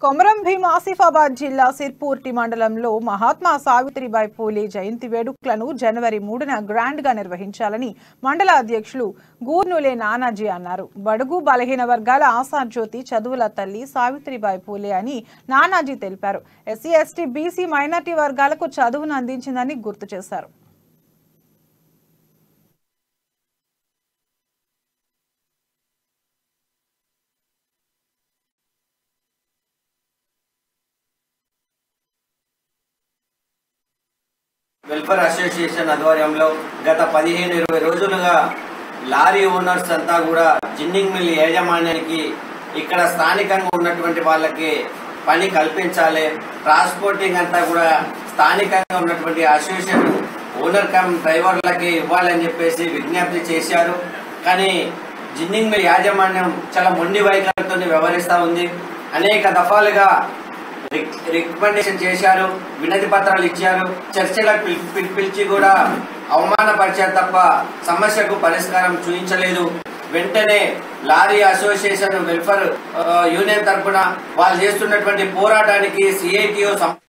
కొమరం భీం ఆసిఫాబాద్ జిల్లా సిర్పూర్టి మండలంలో మహాత్మా సావిత్రిబాయి పూలే జయంతి వేడుకలను జనవరి 3న గ్రాండ్ గా నిర్వహించాలని మండల అధ్యక్షులు గూర్నులే నానాజీ అన్నారు. బడుగు బలహీన వర్గాల ఆశాజ్యోతి చదువుల తల్లి సావిత్రిబాయి పూలే అని నానాజీ తెలిపారు. ఎస్సీ ఎస్టీ బీసీ మైనార్టీ వర్గాలకు చదువును అందించిందని గుర్తు చేశారు. వెల్ఫేర్ అసోసియేషన్ ఆధ్వర్యంలో గత 15-20 రోజులుగా లారీ ఓనర్స్ అంతా కూడా జిన్నింగ్ మిల్ యాజమాన్యానికి ఇక్కడ స్థానికంగా ఉన్నటువంటి వాళ్ళకి పని కల్పించాలి, ట్రాన్స్పోర్టింగ్ అంతా కూడా స్థానికంగా ఉన్నటువంటి అసోసియేషన్ ఓనర్ కమ్ డ్రైవర్లకి ఇవ్వాలని చెప్పేసి విజ్ఞప్తి చేశారు. కానీ జిన్నింగ్ మిల్ యాజమాన్యం చాలా మొండి వైఖరితో వ్యవహరిస్తూ ఉంది. అనేక దఫాలుగా రికమెండేషన్ చేశారు, వినతి పత్రాలు ఇచ్చారు, చర్చలకు పిలిచి కూడా అవమానపరిచారు తప్ప సమస్యకు పరిష్కారం చూపించలేదు. వెంటనే లారీ అసోసియేషన్ వెల్ఫేర్ యూనియన్ తరఫున వాళ్ళు చేస్తున్నటువంటి పోరాటానికి CITO